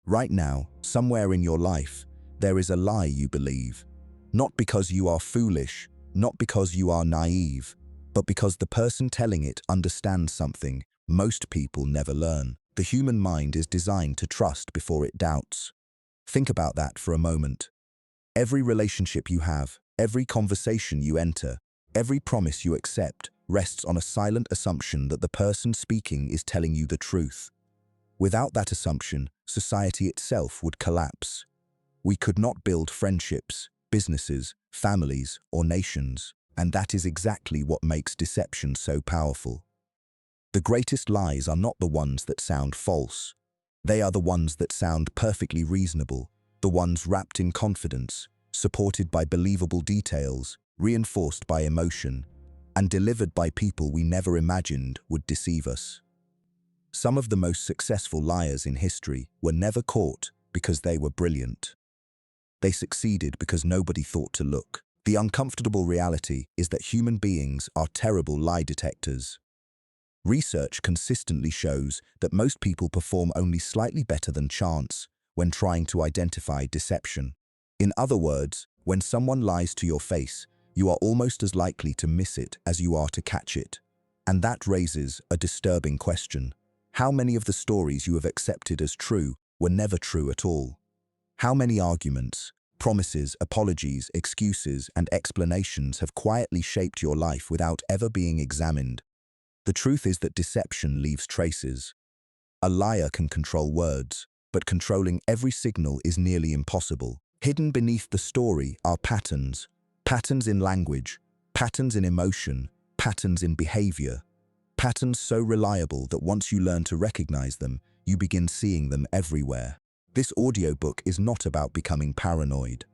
Right now, somewhere in your life, there is a lie you believe. Not because you are foolish, not because you are naive, but because the person telling it understands something most people never learn. The human mind is designed to trust before it doubts. Think about that for a moment. Every relationship you have, every conversation you enter, every promise you accept rests on a silent assumption that the person speaking is telling you the truth. Without that assumption, society itself would collapse. We could not build friendships, businesses, families, or nations, and that is exactly what makes deception so powerful. The greatest lies are not the ones that sound false. They are the ones that sound perfectly reasonable, the ones wrapped in confidence, supported by believable details, reinforced by emotion, and delivered by people we never imagined would deceive us. Some of the most successful liars in history were never caught because they were brilliant. They succeeded because nobody thought to look. The uncomfortable reality is that human beings are terrible lie detectors. Research consistently shows that most people perform only slightly better than chance when trying to identify deception. In other words, when someone lies to your face, you are almost as likely to miss it as you are to catch it. And that raises a disturbing question. How many of the stories you have accepted as true were never true at all? How many arguments, promises, apologies, excuses, and explanations have quietly shaped your life without ever being examined? The truth is that deception leaves traces. A liar can control words, but controlling every signal is nearly impossible. Hidden beneath the story are patterns. Patterns in language, patterns in emotion, patterns in behavior. Patterns so reliable that once you learn to recognize them, you begin seeing them everywhere. This audiobook is not about becoming paranoid.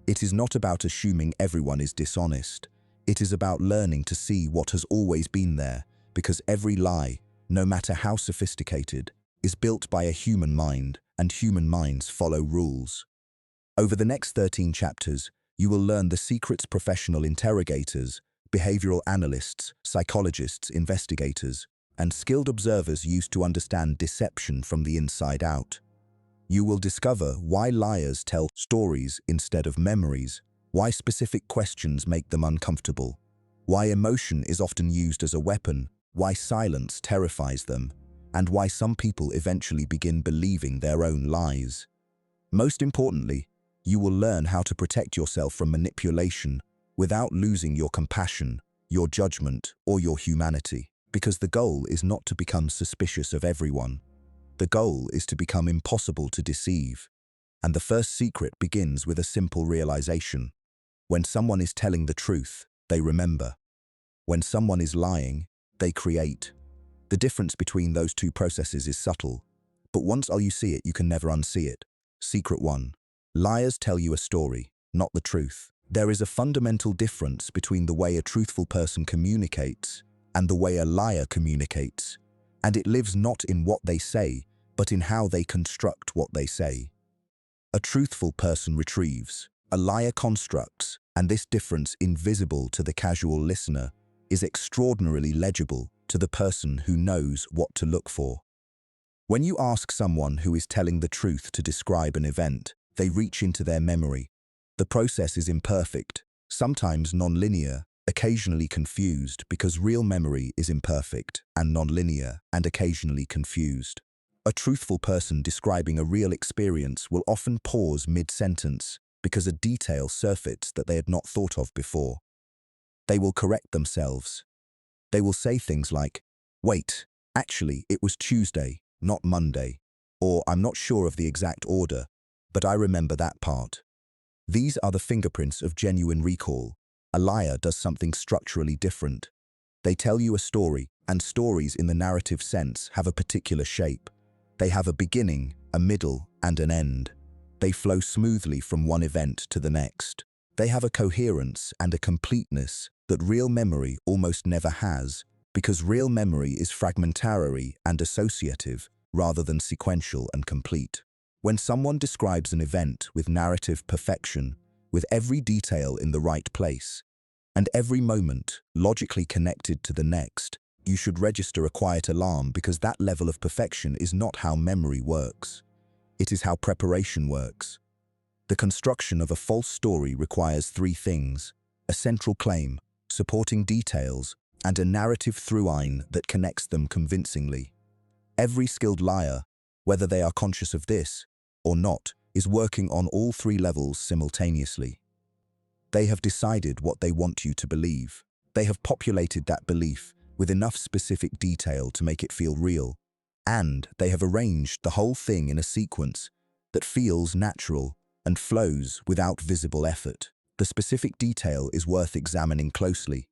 It is not about assuming everyone is dishonest. It is about learning to see what has always been there, because every lie, no matter how sophisticated, is built by a human mind, and human minds follow rules. Over the next 13 chapters, you will learn the secrets professional interrogators, behavioral analysts, psychologists, investigators, and skilled observers use to understand deception from the inside out. You will discover why liars tell stories instead of memories, why specific questions make them uncomfortable, why emotion is often used as a weapon, why silence terrifies them, and why some people eventually begin believing their own lies. Most importantly, you will learn how to protect yourself from manipulation without losing your compassion, your judgment, or your humanity, because the goal is not to become suspicious of everyone. The goal is to become impossible to deceive. And the first secret begins with a simple realization. When someone is telling the truth, they remember. When someone is lying, they create. The difference between those two processes is subtle, but once you see it, you can never unsee it. Secret 1. Liars tell you a story, not the truth. There is a fundamental difference between the way a truthful person communicates and the way a liar communicates, and it lives not in what they say, but in how they construct what they say. A truthful person retrieves, a liar constructs, and this difference, invisible to the casual listener, is extraordinarily legible to the person who knows what to look for. When you ask someone who is telling the truth to describe an event, they reach into their memory. The process is imperfect, sometimes non-linear, occasionally confused, because real memory is imperfect and non-linear and occasionally confused. A truthful person describing a real experience will often pause mid-sentence because a detail surfaced that they had not thought of before. They will correct themselves. They will say things like, "Wait, actually, it was Tuesday, not Monday," or "I'm not sure of the exact order, but I remember that part." These are the fingerprints of genuine recall. A liar does something structurally different. They tell you a story, and stories in the narrative sense have a particular shape. They have a beginning, a middle, and an end. They flow smoothly from one event to the next. They have a coherence and a completeness that real memory almost never has, because real memory is fragmentary and associative rather than sequential and complete. When someone describes an event with narrative perfection, with every detail in the right place, and every moment logically connected to the next, you should register a quiet alarm, because that level of perfection is not how memory works. It is how preparation works. The construction of a false story requires three things: a central claim, supporting details, and a narrative through-line that connects them convincingly. Every skilled liar, whether they are conscious of this or not, is working on all three levels simultaneously. They have decided what they want you to believe. They have populated that belief with enough specific detail to make it feel real, and they have arranged the whole thing in a sequence that feels natural and flows without visible effort. The specific detail is worth examining closely,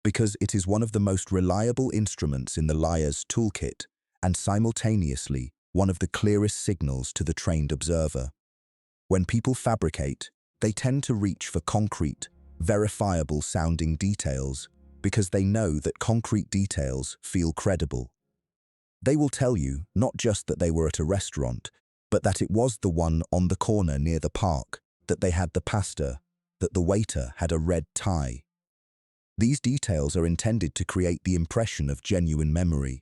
because it is one of the most reliable instruments in the liar's toolkit and simultaneously one of the clearest signals to the trained observer. When people fabricate, they tend to reach for concrete, verifiable-sounding details because they know that concrete details feel credible. They will tell you not just that they were at a restaurant, but that it was the one on the corner near the park, that they had the pasta, that the waiter had a red tie. These details are intended to create the impression of genuine memory,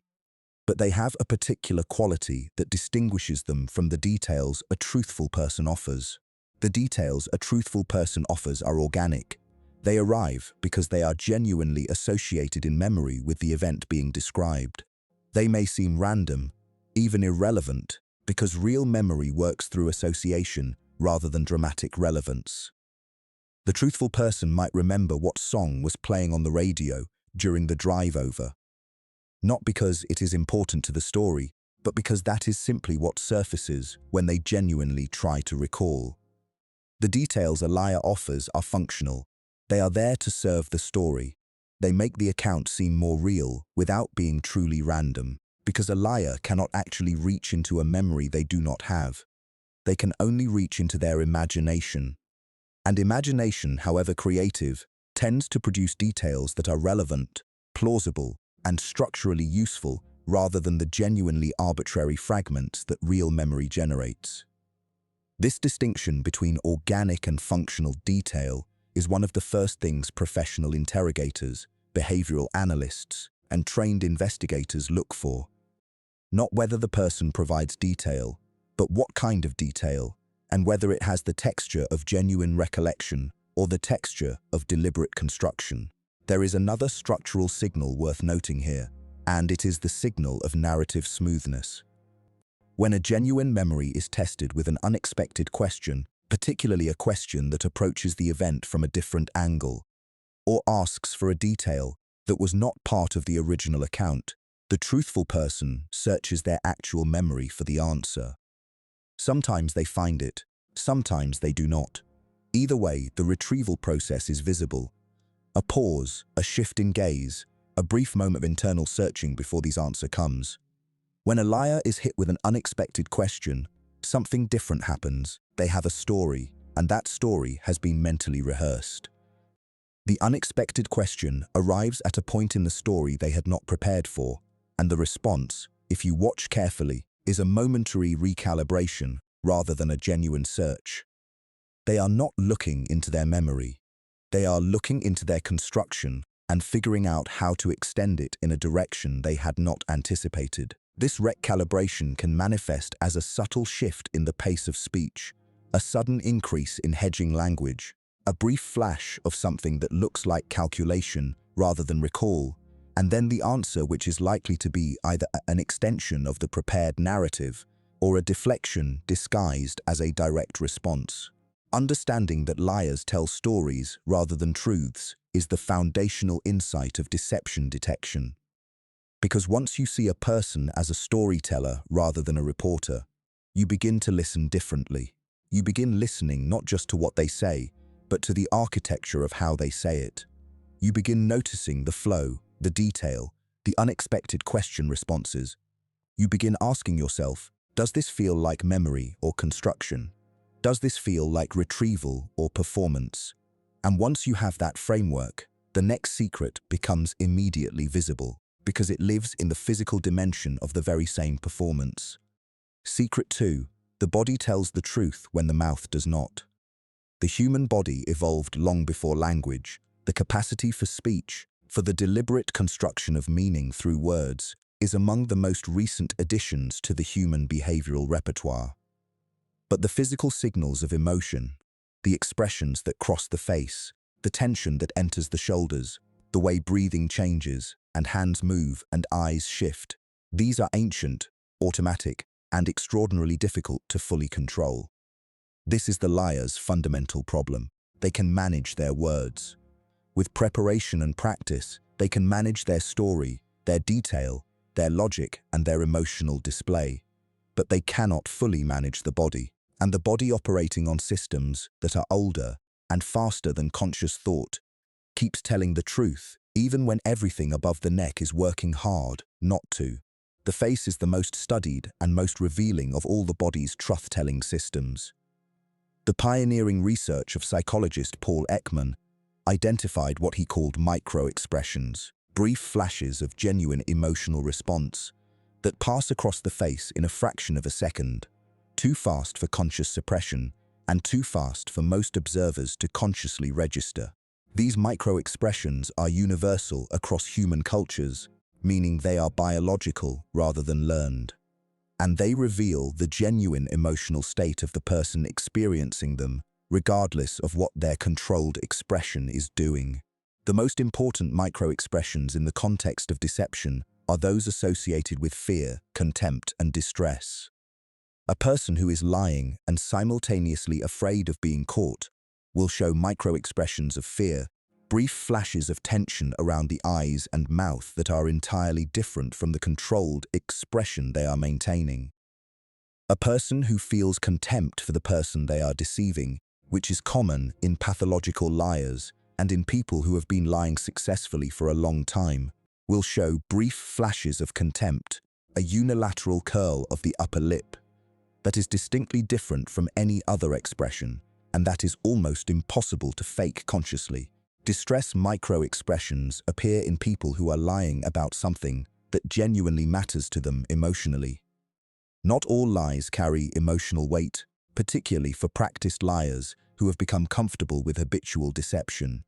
but they have a particular quality that distinguishes them from the details a truthful person offers. The details a truthful person offers are organic. They arrive because they are genuinely associated in memory with the event being described. They may seem random, even irrelevant, because real memory works through association rather than dramatic relevance. The truthful person might remember what song was playing on the radio during the drive over, not because it is important to the story, but because that is simply what surfaces when they genuinely try to recall. The details a liar offers are functional. They are there to serve the story. They make the account seem more real without being truly random, because a liar cannot actually reach into a memory they do not have. They can only reach into their imagination. And imagination, however creative, tends to produce details that are relevant, plausible, and structurally useful rather than the genuinely arbitrary fragments that real memory generates. This distinction between organic and functional detail is one of the first things professional interrogators, behavioral analysts, and trained investigators look for. Not whether the person provides detail, but what kind of detail, and whether it has the texture of genuine recollection or the texture of deliberate construction. There is another structural signal worth noting here, and it is the signal of narrative smoothness. When a genuine memory is tested with an unexpected question, particularly a question that approaches the event from a different angle, or asks for a detail that was not part of the original account, the truthful person searches their actual memory for the answer. Sometimes they find it, sometimes they do not. Either way, the retrieval process is visible. A pause, a shift in gaze, a brief moment of internal searching before the answer comes. When a liar is hit with an unexpected question, something different happens. They have a story, and that story has been mentally rehearsed. The unexpected question arrives at a point in the story they had not prepared for, and the response, if you watch carefully, is a momentary recalibration rather than a genuine search. They are not looking into their memory. They are looking into their construction and figuring out how to extend it in a direction they had not anticipated. This recalibration can manifest as a subtle shift in the pace of speech, a sudden increase in hedging language, a brief flash of something that looks like calculation rather than recall, and then the answer, which is likely to be either an extension of the prepared narrative or a deflection disguised as a direct response. Understanding that liars tell stories rather than truths is the foundational insight of deception detection. Because once you see a person as a storyteller rather than a reporter, you begin to listen differently. You begin listening not just to what they say, but to the architecture of how they say it. You begin noticing the flow, the detail, the unexpected question responses. You begin asking yourself, does this feel like memory or construction? Does this feel like retrieval or performance? And once you have that framework, the next secret becomes immediately visible, because it lives in the physical dimension of the very same performance. Secret 2. The body tells the truth when the mouth does not. The human body evolved long before language. The capacity for speech, for the deliberate construction of meaning through words, is among the most recent additions to the human behavioral repertoire. but the physical signals of emotion, the expressions that cross the face, the tension that enters the shoulders, the way breathing changes and hands move and eyes shift, these are ancient, automatic, and extraordinarily difficult to fully control. This is the liar's fundamental problem. They can manage their words. With preparation and practice, they can manage their story, their detail, their logic, and their emotional display. But they cannot fully manage the body, and the body operating on systems that are older and faster than conscious thought keeps telling the truth, even when everything above the neck is working hard not to. The face is the most studied and most revealing of all the body's truth-telling systems. The pioneering research of psychologist Paul Ekman identified what he called micro-expressions, brief flashes of genuine emotional response that pass across the face in a fraction of a second, too fast for conscious suppression and too fast for most observers to consciously register. These micro-expressions are universal across human cultures, meaning they are biological rather than learned. And they reveal the genuine emotional state of the person experiencing them, regardless of what their controlled expression is doing. The most important micro-expressions in the context of deception are those associated with fear, contempt, and distress. A person who is lying and simultaneously afraid of being caught will show micro-expressions of fear, brief flashes of tension around the eyes and mouth that are entirely different from the controlled expression they are maintaining. A person who feels contempt for the person they are deceiving, which is common in pathological liars and in people who have been lying successfully for a long time, will show brief flashes of contempt, a unilateral curl of the upper lip that is distinctly different from any other expression, and that is almost impossible to fake consciously. Distress micro-expressions appear in people who are lying about something that genuinely matters to them emotionally. Not all lies carry emotional weight, particularly for practiced liars who have become comfortable with habitual deception.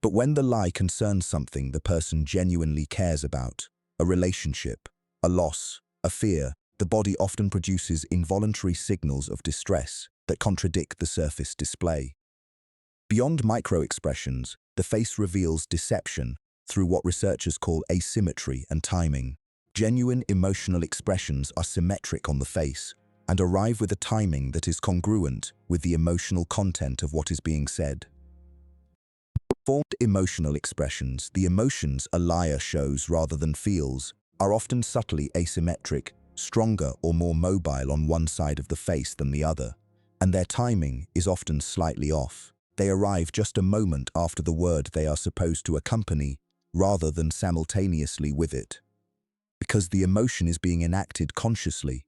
But when the lie concerns something the person genuinely cares about, a relationship, a loss, a fear, the body often produces involuntary signals of distress that contradict the surface display. Beyond micro-expressions, the face reveals deception through what researchers call asymmetry and timing. Genuine emotional expressions are symmetric on the face and arrive with a timing that is congruent with the emotional content of what is being said. Formed emotional expressions, the emotions a liar shows rather than feels, are often subtly asymmetric, stronger or more mobile on one side of the face than the other, and their timing is often slightly off. They arrive just a moment after the word they are supposed to accompany, rather than simultaneously with it. Because the emotion is being enacted consciously,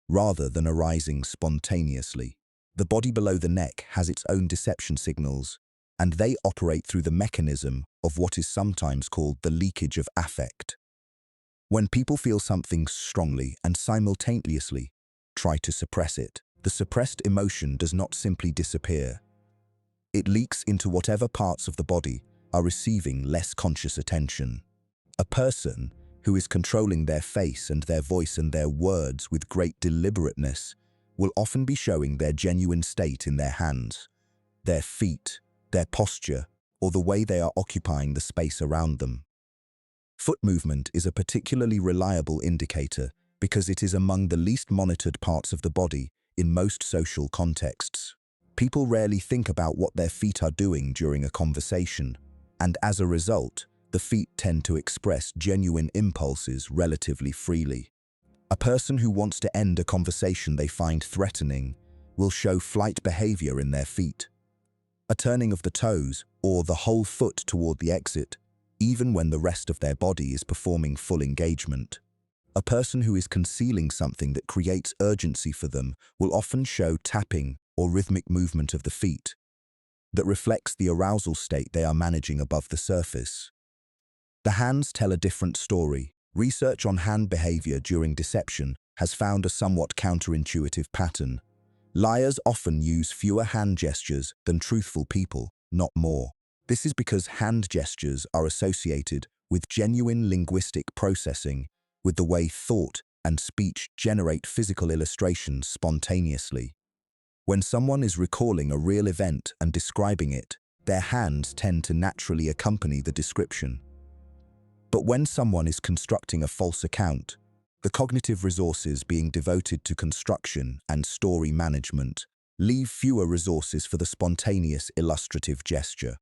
rather than arising spontaneously. The body below the neck has its own deception signals, and they operate through the mechanism of what is sometimes called the leakage of affect. When people feel something strongly and simultaneously try to suppress it, the suppressed emotion does not simply disappear. It leaks into whatever parts of the body are receiving less conscious attention. A person who is controlling their face and their voice and their words with great deliberateness will often be showing their genuine state in their hands, their feet, their posture, or the way they are occupying the space around them. Foot movement is a particularly reliable indicator because it is among the least monitored parts of the body in most social contexts. People rarely think about what their feet are doing during a conversation, and as a result, the feet tend to express genuine impulses relatively freely. A person who wants to end a conversation they find threatening will show flight behavior in their feet, a turning of the toes or the whole foot toward the exit, even when the rest of their body is performing full engagement. A person who is concealing something that creates urgency for them will often show tapping or rhythmic movement of the feet that reflects the arousal state they are managing above the surface. The hands tell a different story. Research on hand behavior during deception has found a somewhat counterintuitive pattern. Liars often use fewer hand gestures than truthful people, not more. This is because hand gestures are associated with genuine linguistic processing, with the way thought and speech generate physical illustrations spontaneously. When someone is recalling a real event and describing it, their hands tend to naturally accompany the description. But when someone is constructing a false account, the cognitive resources being devoted to construction and story management leave fewer resources for the spontaneous illustrative gesture.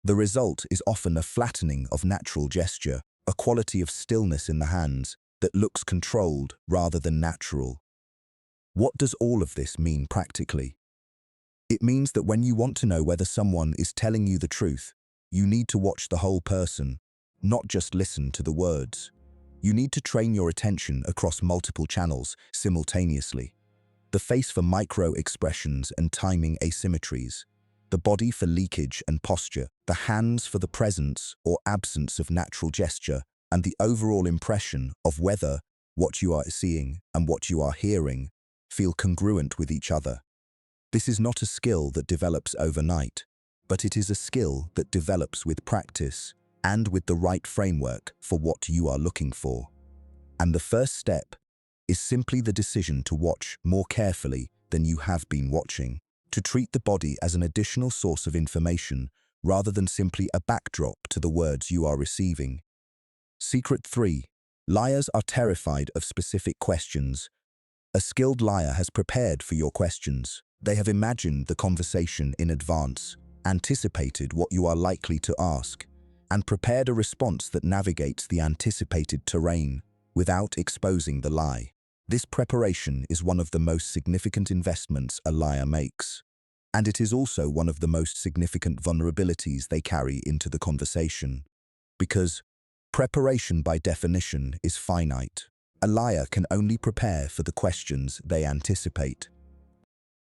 The result is often a flattening of natural gesture, a quality of stillness in the hands that looks controlled rather than natural. What does all of this mean practically? It means that when you want to know whether someone is telling you the truth, you need to watch the whole person, not just listen to the words. You need to train your attention across multiple channels simultaneously. The face for micro-expressions and timing asymmetries, the body for leakage and posture, the hands for the presence or absence of natural gesture, and the overall impression of whether what you are seeing and what you are hearing feel congruent with each other. This is not a skill that develops overnight, but it is a skill that develops with practice and with the right framework for what you are looking for. And the first step is simply the decision to watch more carefully than you have been watching, to treat the body as an additional source of information rather than simply a backdrop to the words you are receiving. Secret 3. Liars are terrified of specific questions. A skilled liar has prepared for your questions. They have imagined the conversation in advance, anticipated what you are likely to ask, and prepared a response that navigates the anticipated terrain without exposing the lie. This preparation is one of the most significant investments a liar makes, and it is also one of the most significant vulnerabilities they carry into the conversation, because preparation by definition is finite. A liar can only prepare for the questions they anticipate.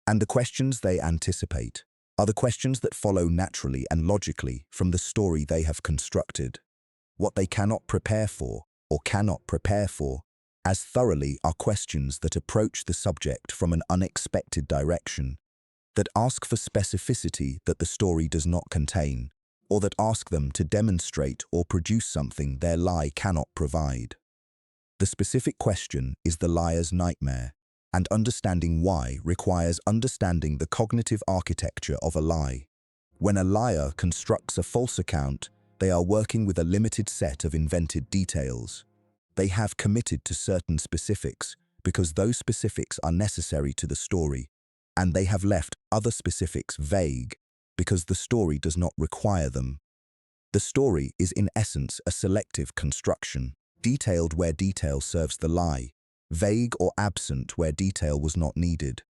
And the questions they anticipate are the questions that follow naturally and logically from the story they have constructed. What they cannot prepare for, or cannot prepare for, as thoroughly are questions that approach the subject from an unexpected direction, that ask for specificity that the story does not contain, or that ask them to demonstrate or produce something their lie cannot provide. The specific question is the liar's nightmare, and understanding why requires understanding the cognitive architecture of a lie. When a liar constructs a false account, they are working with a limited set of invented details. They have committed to certain specifics because those specifics are necessary to the story, and they have left other specifics vague because the story does not require them. The story is in essence a selective construction, detailed where detail serves the lie, vague or absent where detail was not needed.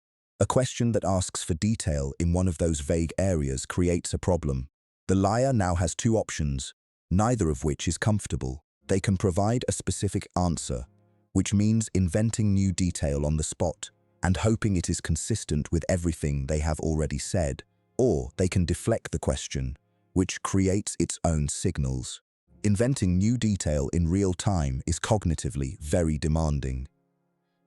A question that asks for detail in one of those vague areas creates a problem. The liar now has two options, neither of which is comfortable. They can provide a specific answer, which means inventing new detail on the spot and hoping it is consistent with everything they have already said, or they can deflect the question, which creates its own signals. Inventing new detail in real time is cognitively very demanding.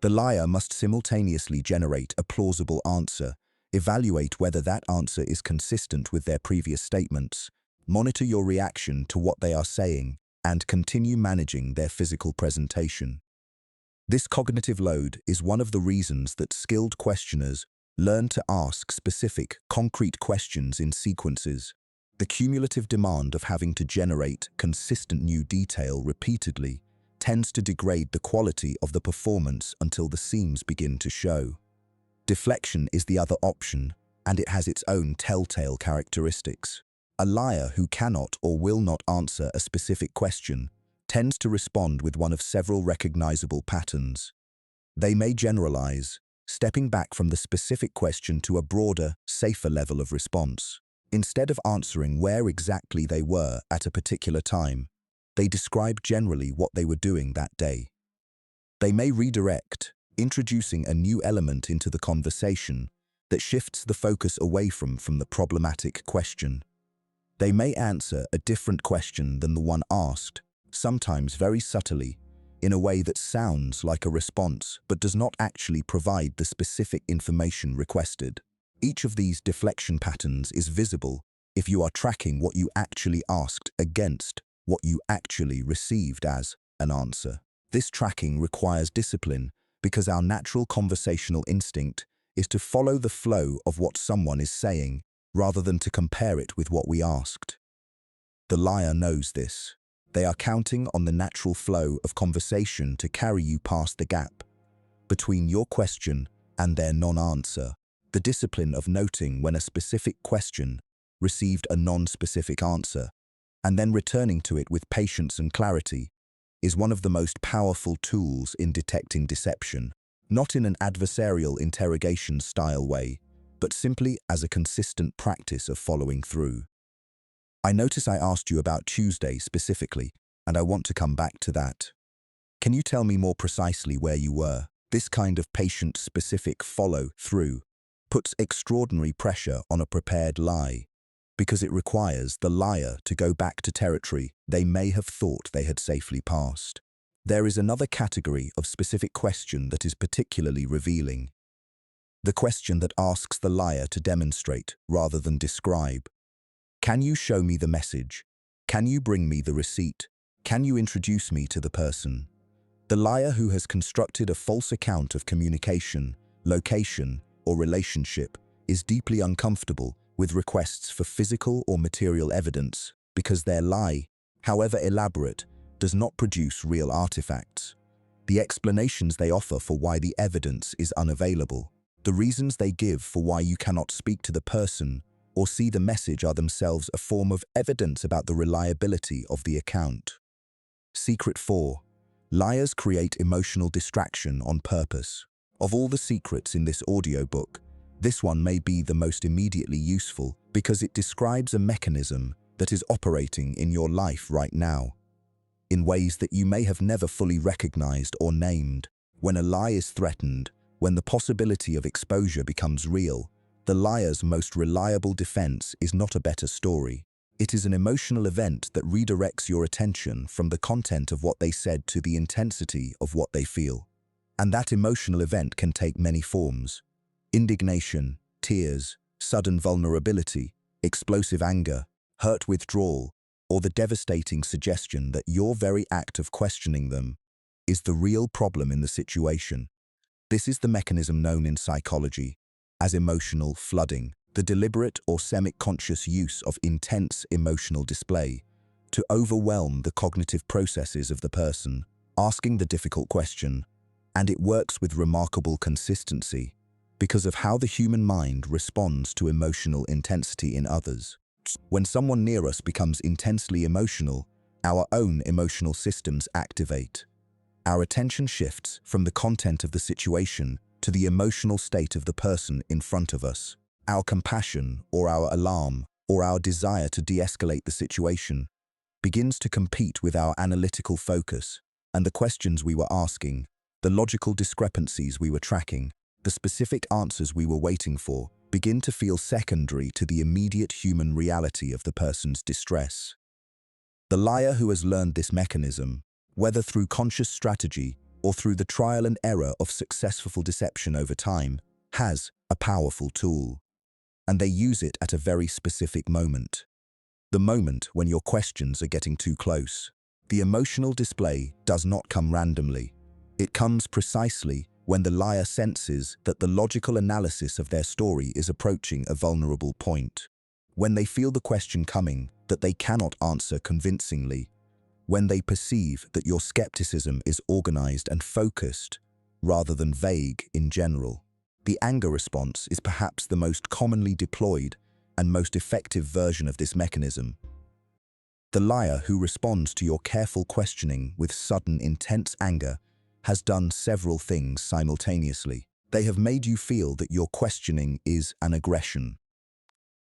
The liar must simultaneously generate a plausible answer, evaluate whether that answer is consistent with their previous statements, monitor your reaction to what they are saying, and continue managing their physical presentation. This cognitive load is one of the reasons that skilled questioners learn to ask specific, concrete questions in sequences. The cumulative demand of having to generate consistent new detail repeatedly tends to degrade the quality of the performance until the seams begin to show. Deflection is the other option, and it has its own telltale characteristics. A liar who cannot or will not answer a specific question tends to respond with one of several recognizable patterns. They may generalize, stepping back from the specific question to a broader, safer level of response. Instead of answering where exactly they were at a particular time, they describe generally what they were doing that day. They may redirect, introducing a new element into the conversation that shifts the focus away from the problematic question. They may answer a different question than the one asked, sometimes very subtly, in a way that sounds like a response but does not actually provide the specific information requested. Each of these deflection patterns is visible if you are tracking what you actually asked against what you actually received as an answer. This tracking requires discipline because our natural conversational instinct is to follow the flow of what someone is saying, rather than to compare it with what we asked. The liar knows this. They are counting on the natural flow of conversation to carry you past the gap between your question and their non-answer. The discipline of noting when a specific question received a non-specific answer, and then returning to it with patience and clarity, is one of the most powerful tools in detecting deception, not in an adversarial interrogation-style way, but simply as a consistent practice of following through. I notice I asked you about Tuesday specifically, and I want to come back to that. Can you tell me more precisely where you were? This kind of patient-specific follow-through puts extraordinary pressure on a prepared lie, because it requires the liar to go back to territory they may have thought they had safely passed. There is another category of specific question that is particularly revealing. The question that asks the liar to demonstrate rather than describe. Can you show me the message? Can you bring me the receipt? Can you introduce me to the person? The liar who has constructed a false account of communication, location, or relationship is deeply uncomfortable with requests for physical or material evidence because their lie, however elaborate, does not produce real artifacts. The explanations they offer for why the evidence is unavailable, the reasons they give for why you cannot speak to the person or see the message are themselves a form of evidence about the reliability of the account. Secret 4. Liars create emotional distraction on purpose. Of all the secrets in this audiobook, this one may be the most immediately useful because it describes a mechanism that is operating in your life right now, in ways that you may have never fully recognized or named. When a lie is threatened, when the possibility of exposure becomes real, the liar's most reliable defense is not a better story. It is an emotional event that redirects your attention from the content of what they said to the intensity of what they feel. And that emotional event can take many forms: indignation, tears, sudden vulnerability, explosive anger, hurt withdrawal, or the devastating suggestion that your very act of questioning them is the real problem in the situation. This is the mechanism known in psychology as emotional flooding, the deliberate or semi-conscious use of intense emotional display to overwhelm the cognitive processes of the person asking the difficult question, and it works with remarkable consistency because of how the human mind responds to emotional intensity in others. When someone near us becomes intensely emotional, our own emotional systems activate. Our attention shifts from the content of the situation to the emotional state of the person in front of us. Our compassion or our alarm or our desire to de-escalate the situation begins to compete with our analytical focus, and the questions we were asking, the logical discrepancies we were tracking, the specific answers we were waiting for, begin to feel secondary to the immediate human reality of the person's distress. The liar who has learned this mechanism, whether through conscious strategy or through the trial and error of successful deception over time, has a powerful tool. And they use it at a very specific moment. The moment when your questions are getting too close. The emotional display does not come randomly. It comes precisely when the liar senses that the logical analysis of their story is approaching a vulnerable point. When they feel the question coming that they cannot answer convincingly. When they perceive that your skepticism is organized and focused, rather than vague in general. The anger response is perhaps the most commonly deployed and most effective version of this mechanism. The liar who responds to your careful questioning with sudden, intense anger has done several things simultaneously. They have made you feel that your questioning is an aggression.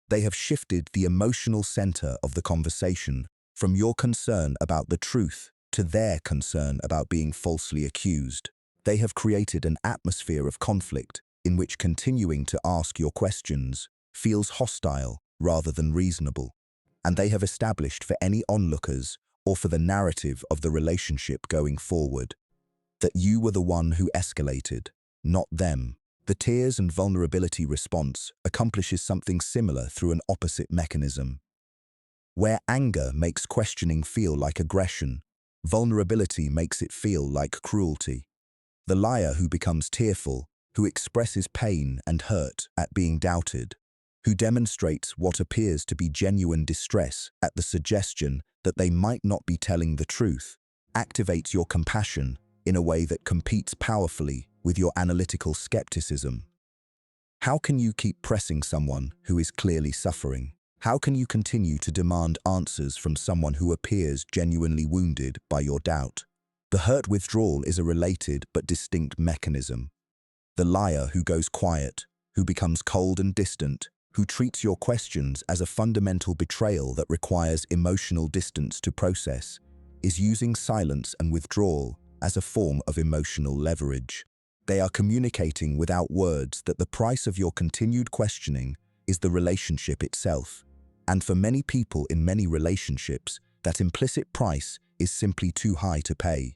They have shifted the emotional center of the conversation from your concern about the truth to their concern about being falsely accused. They have created an atmosphere of conflict in which continuing to ask your questions feels hostile rather than reasonable. And they have established for any onlookers or for the narrative of the relationship going forward that you were the one who escalated, not them. The tears and vulnerability response accomplishes something similar through an opposite mechanism. Where anger makes questioning feel like aggression, vulnerability makes it feel like cruelty. The liar who becomes tearful who expresses pain and hurt at being doubted, who demonstrates what appears to be genuine distress at the suggestion that they might not be telling the truth, activates your compassion in a way that competes powerfully with your analytical skepticism. How can you keep pressing someone who is clearly suffering? How can you continue to demand answers from someone who appears genuinely wounded by your doubt? The hurt withdrawal is a related but distinct mechanism. The liar who goes quiet, who becomes cold and distant, who treats your questions as a fundamental betrayal that requires emotional distance to process, is using silence and withdrawal as a form of emotional leverage. They are communicating without words that the price of your continued questioning is the relationship itself. And for many people in many relationships, that implicit price is simply too high to pay.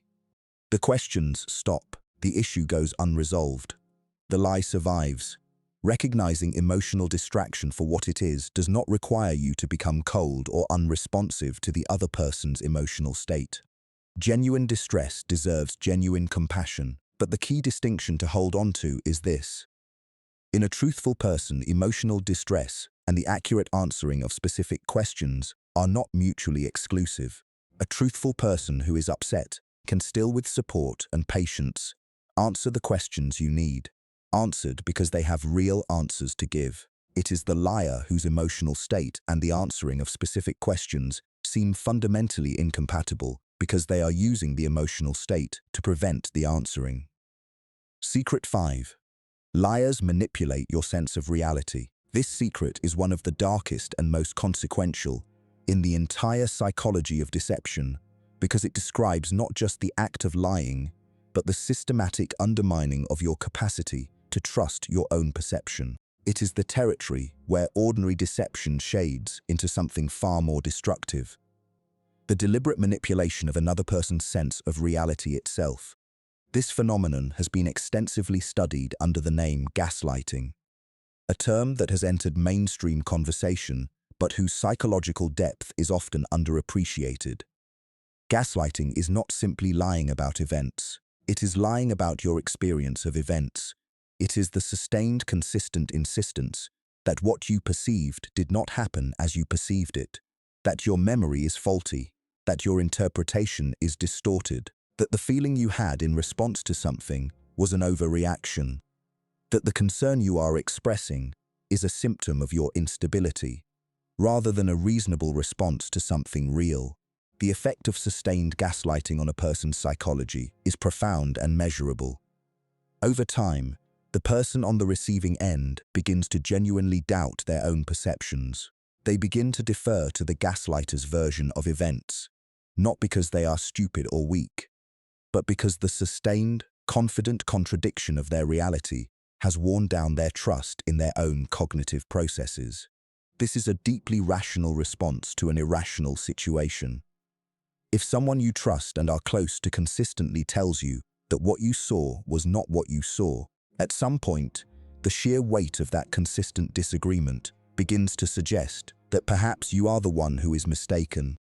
The questions stop. The issue goes unresolved. The lie survives. Recognizing emotional distraction for what it is does not require you to become cold or unresponsive to the other person's emotional state. Genuine distress deserves genuine compassion, but the key distinction to hold on to is this. In a truthful person, emotional distress and the accurate answering of specific questions are not mutually exclusive. A truthful person who is upset can still, with support and patience, answer the questions you need, answered because they have real answers to give. It is the liar whose emotional state and the answering of specific questions seem fundamentally incompatible because they are using the emotional state to prevent the answering. Secret 5. Liars manipulate your sense of reality. This secret is one of the darkest and most consequential in the entire psychology of deception because it describes not just the act of lying, but the systematic undermining of your capacity to trust your own perception. It is the territory where ordinary deception shades into something far more destructive. The deliberate manipulation of another person's sense of reality itself. This phenomenon has been extensively studied under the name gaslighting, a term that has entered mainstream conversation, but whose psychological depth is often underappreciated. Gaslighting is not simply lying about events. It is lying about your experience of events. It is the sustained, consistent insistence that what you perceived did not happen as you perceived it, that your memory is faulty, that your interpretation is distorted, that the feeling you had in response to something was an overreaction, that the concern you are expressing is a symptom of your instability, rather than a reasonable response to something real. The effect of sustained gaslighting on a person's psychology is profound and measurable. Over time, the person on the receiving end begins to genuinely doubt their own perceptions. They begin to defer to the gaslighter's version of events, not because they are stupid or weak, but because the sustained, confident contradiction of their reality has worn down their trust in their own cognitive processes. This is a deeply rational response to an irrational situation. If someone you trust and are close to consistently tells you that what you saw was not what you saw, at some point, the sheer weight of that consistent disagreement begins to suggest that perhaps you are the one who is mistaken.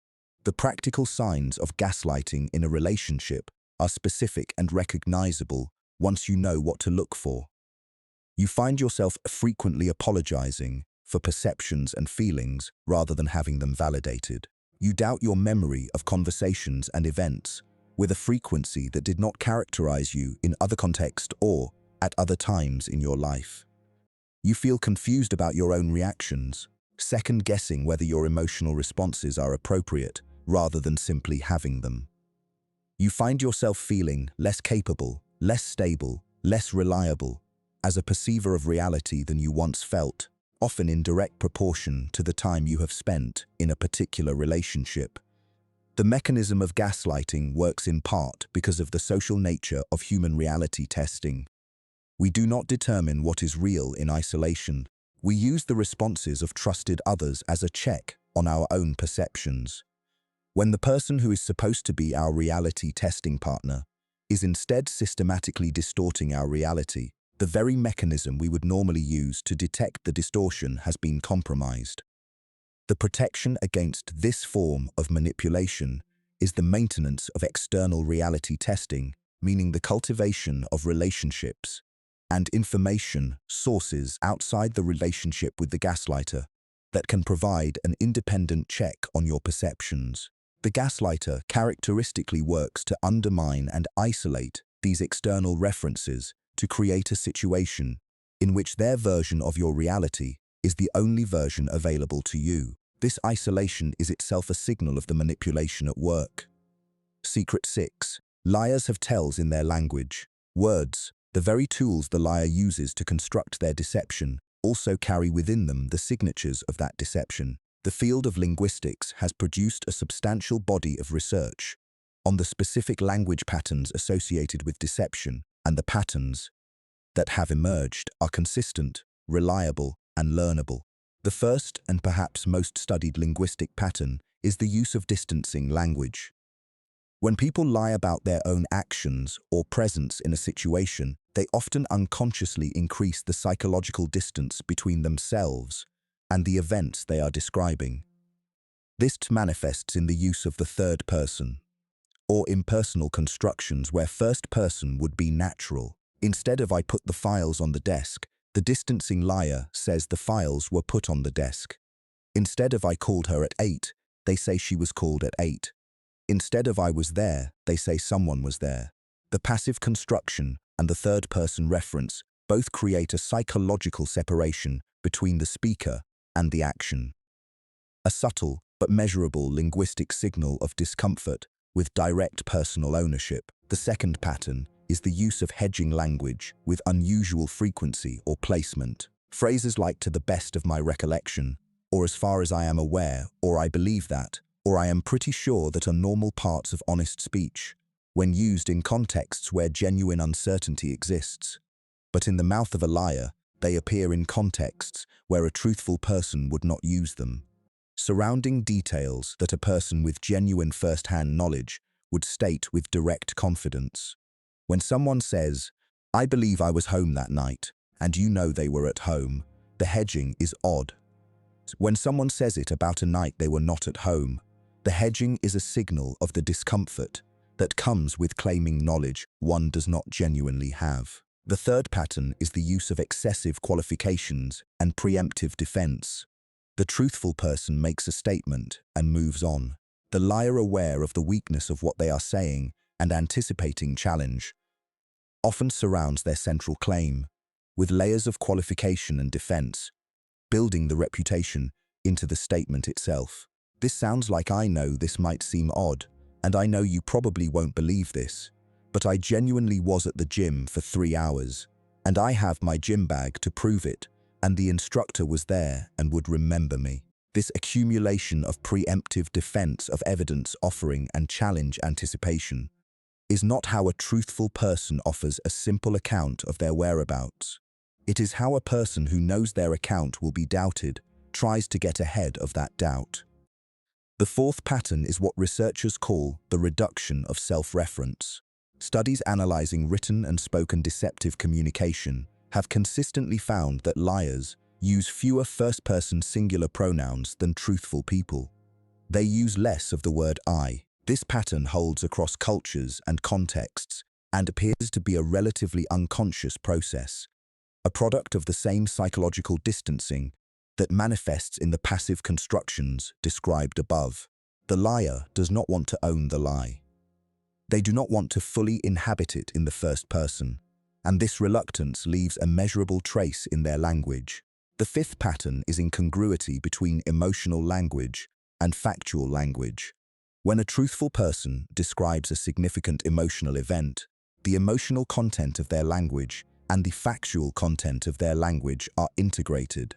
The practical signs of gaslighting in a relationship are specific and recognizable once you know what to look for. You find yourself frequently apologizing for perceptions and feelings rather than having them validated. You doubt your memory of conversations and events with a frequency that did not characterize you in other contexts or at other times in your life. You feel confused about your own reactions, second-guessing whether your emotional responses are appropriate rather than simply having them. You find yourself feeling less capable, less stable, less reliable as a perceiver of reality than you once felt, often in direct proportion to the time you have spent in a particular relationship. The mechanism of gaslighting works in part because of the social nature of human reality testing. We do not determine what is real in isolation. We use the responses of trusted others as a check on our own perceptions. When the person who is supposed to be our reality testing partner is instead systematically distorting our reality, the very mechanism we would normally use to detect the distortion has been compromised. The protection against this form of manipulation is the maintenance of external reality testing, meaning the cultivation of relationships and information sources outside the relationship with the gaslighter that can provide an independent check on your perceptions. The gaslighter characteristically works to undermine and isolate these external references to create a situation in which their version of your reality is the only version available to you. This isolation is itself a signal of the manipulation at work. Secret 6. Liars have tells in their language. Words, the very tools the liar uses to construct their deception, also carry within them the signatures of that deception. The field of linguistics has produced a substantial body of research on the specific language patterns associated with deception, and the patterns that have emerged are consistent, reliable, and learnable. The first and perhaps most studied linguistic pattern is the use of distancing language. When people lie about their own actions or presence in a situation, they often unconsciously increase the psychological distance between themselves and the events they are describing. This manifests in the use of the third person, or impersonal constructions where first person would be natural. Instead of "I put the files on the desk," the distancing liar says the files were put on the desk. Instead of "I called her at 8," they say she was called at 8. Instead of "I was there," they say someone was there. The passive construction and the third person reference both create a psychological separation between the speaker and the action. A subtle but measurable linguistic signal of discomfort with direct personal ownership. The second pattern is the use of hedging language with unusual frequency or placement. Phrases like "to the best of my recollection," or "as far as I am aware," or "I believe that," or "I am pretty sure that" are normal parts of honest speech when used in contexts where genuine uncertainty exists. But in the mouth of a liar, they appear in contexts where a truthful person would not use them. Surrounding details that a person with genuine first-hand knowledge would state with direct confidence. When someone says, "I believe I was home that night," and you know they were at home, the hedging is odd. When someone says it about a night they were not at home, the hedging is a signal of the discomfort that comes with claiming knowledge one does not genuinely have. The third pattern is the use of excessive qualifications and preemptive defense. The truthful person makes a statement and moves on. The liar, aware of the weakness of what they are saying and anticipating challenge, often surrounds their central claim with layers of qualification and defense, building the reputation into the statement itself. This sounds like "I know this might seem odd, and I know you probably won't believe this, but I genuinely was at the gym for 3 hours, and I have my gym bag to prove it, and the instructor was there and would remember me." This accumulation of preemptive defense of evidence offering and challenge anticipation is not how a truthful person offers a simple account of their whereabouts. It is how a person who knows their account will be doubted tries to get ahead of that doubt. The fourth pattern is what researchers call the reduction of self-reference. Studies analyzing written and spoken deceptive communication have consistently found that liars use fewer first-person singular pronouns than truthful people. They use less of the word "I." This pattern holds across cultures and contexts and appears to be a relatively unconscious process, a product of the same psychological distancing that manifests in the passive constructions described above. The liar does not want to own the lie. They do not want to fully inhabit it in the first person, and this reluctance leaves a measurable trace in their language. The fifth pattern is incongruity between emotional language and factual language. When a truthful person describes a significant emotional event, the emotional content of their language and the factual content of their language are integrated.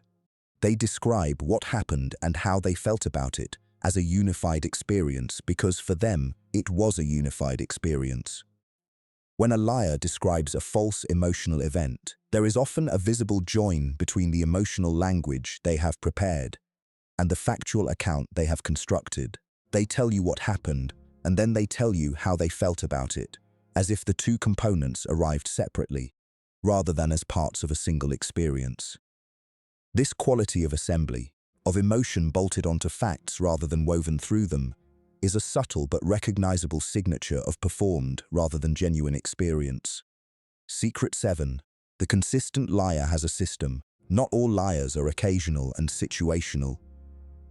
They describe what happened and how they felt about it as a unified experience because for them, it was a unified experience. When a liar describes a false emotional event, there is often a visible join between the emotional language they have prepared and the factual account they have constructed. They tell you what happened, and then they tell you how they felt about it, as if the two components arrived separately, rather than as parts of a single experience. This quality of assembly, of emotion bolted onto facts rather than woven through them, is a subtle but recognizable signature of performed rather than genuine experience. Secret 7. The consistent liar has a system. Not all liars are occasional and situational.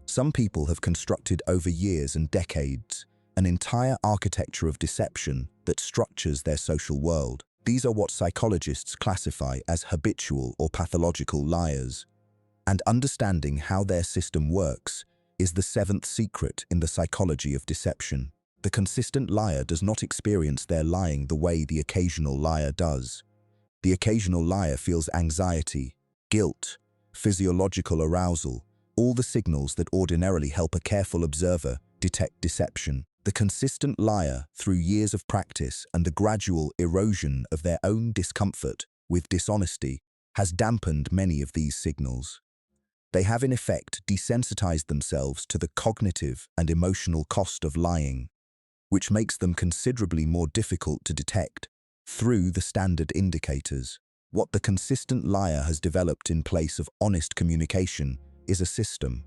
Some people have constructed over years and decades an entire architecture of deception that structures their social world. These are what psychologists classify as habitual or pathological liars. And understanding how their system works is the seventh secret in the psychology of deception. The consistent liar does not experience their lying the way the occasional liar does. The occasional liar feels anxiety, guilt, physiological arousal, all the signals that ordinarily help a careful observer detect deception. The consistent liar, through years of practice and the gradual erosion of their own discomfort with dishonesty, has dampened many of these signals. They have in effect desensitized themselves to the cognitive and emotional cost of lying, which makes them considerably more difficult to detect through the standard indicators. What the consistent liar has developed in place of honest communication is a system,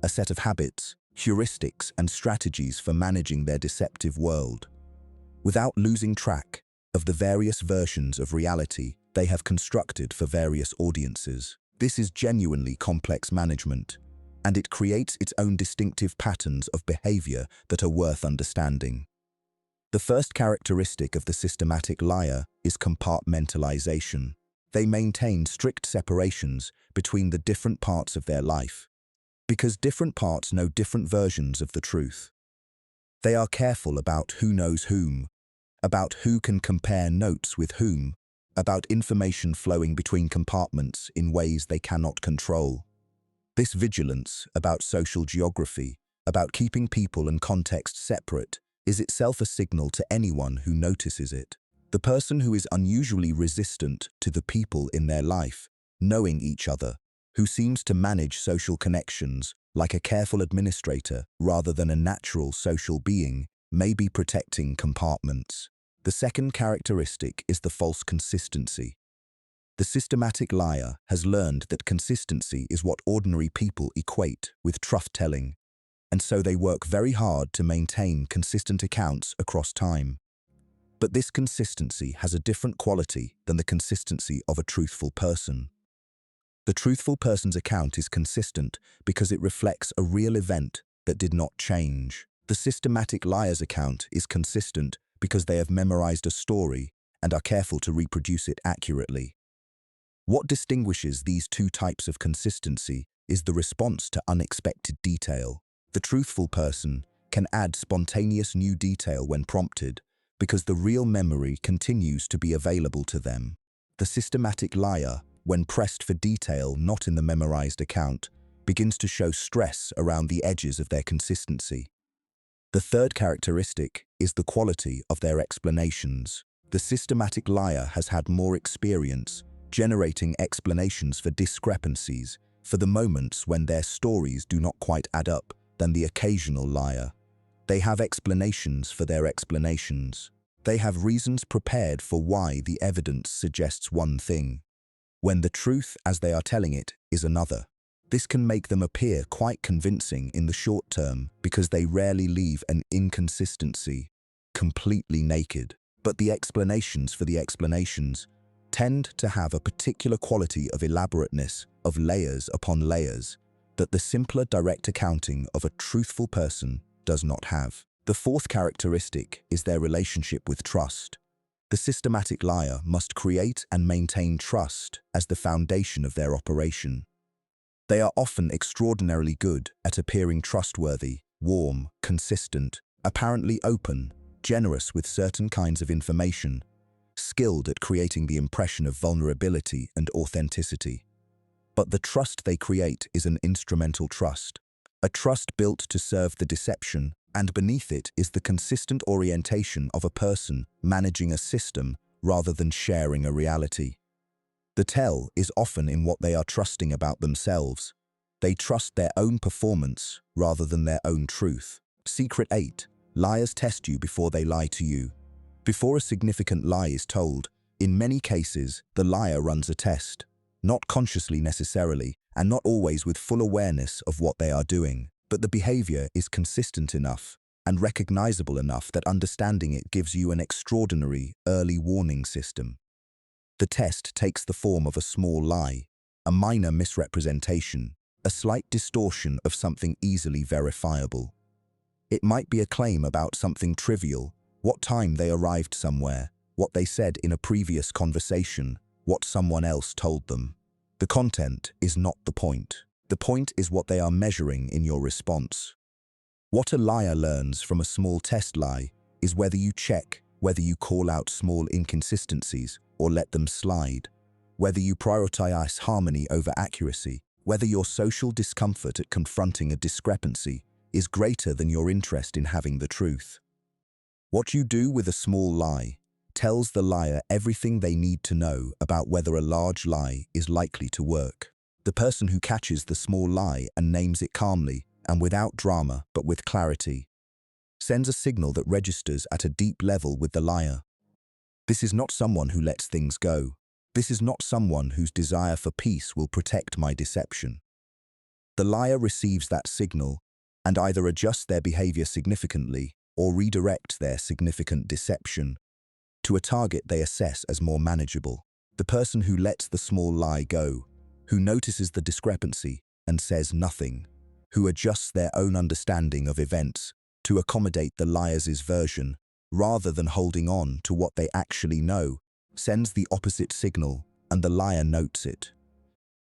a set of habits, heuristics, and strategies for managing their deceptive world. Without losing track of the various versions of reality they have constructed for various audiences. This is genuinely complex management, and it creates its own distinctive patterns of behavior that are worth understanding. The first characteristic of the systematic liar is compartmentalization. They maintain strict separations between the different parts of their life, because different parts know different versions of the truth. They are careful about who knows whom, about who can compare notes with whom, about information flowing between compartments in ways they cannot control. This vigilance about social geography, about keeping people and context separate, is itself a signal to anyone who notices it. The person who is unusually resistant to the people in their life, knowing each other, who seems to manage social connections like a careful administrator rather than a natural social being, may be protecting compartments. The second characteristic is the false consistency. The systematic liar has learned that consistency is what ordinary people equate with truth-telling, and so they work very hard to maintain consistent accounts across time. But this consistency has a different quality than the consistency of a truthful person. The truthful person's account is consistent because it reflects a real event that did not change. The systematic liar's account is consistent because they have memorized a story and are careful to reproduce it accurately. What distinguishes these two types of consistency is the response to unexpected detail. The truthful person can add spontaneous new detail when prompted because the real memory continues to be available to them. The systematic liar, when pressed for detail not in the memorized account, begins to show stress around the edges of their consistency. The third characteristic is the quality of their explanations. The systematic liar has had more experience generating explanations for discrepancies, for the moments when their stories do not quite add up, than the occasional liar. They have explanations for their explanations. They have reasons prepared for why the evidence suggests one thing, when the truth, as they are telling it, is another. This can make them appear quite convincing in the short term because they rarely leave an inconsistency completely naked. But the explanations for the explanations tend to have a particular quality of elaborateness, of layers upon layers, that the simpler direct accounting of a truthful person does not have. The fourth characteristic is their relationship with trust. The systematic liar must create and maintain trust as the foundation of their operation. They are often extraordinarily good at appearing trustworthy, warm, consistent, apparently open, generous with certain kinds of information, skilled at creating the impression of vulnerability and authenticity. But the trust they create is an instrumental trust, a trust built to serve the deception, and beneath it is the consistent orientation of a person managing a system rather than sharing a reality. The tell is often in what they are trusting about themselves. They trust their own performance rather than their own truth. Secret 8. Liars test you before they lie to you. Before a significant lie is told, in many cases, the liar runs a test, not consciously necessarily, and not always with full awareness of what they are doing. But the behavior is consistent enough and recognizable enough that understanding it gives you an extraordinary early warning system. The test takes the form of a small lie, a minor misrepresentation, a slight distortion of something easily verifiable. It might be a claim about something trivial, what time they arrived somewhere, what they said in a previous conversation, what someone else told them. The content is not the point. The point is what they are measuring in your response. What a liar learns from a small test lie is whether you check, whether you call out small inconsistencies or let them slide, whether you prioritize harmony over accuracy, whether your social discomfort at confronting a discrepancy is greater than your interest in having the truth. What you do with a small lie tells the liar everything they need to know about whether a large lie is likely to work. The person who catches the small lie and names it calmly and without drama but with clarity sends a signal that registers at a deep level with the liar. This is not someone who lets things go. This is not someone whose desire for peace will protect my deception. The liar receives that signal and either adjusts their behavior significantly or redirects their significant deception to a target they assess as more manageable. The person who lets the small lie go, who notices the discrepancy and says nothing, who adjusts their own understanding of events to accommodate the liar's version, rather than holding on to what they actually know, sends the opposite signal and the liar notes it.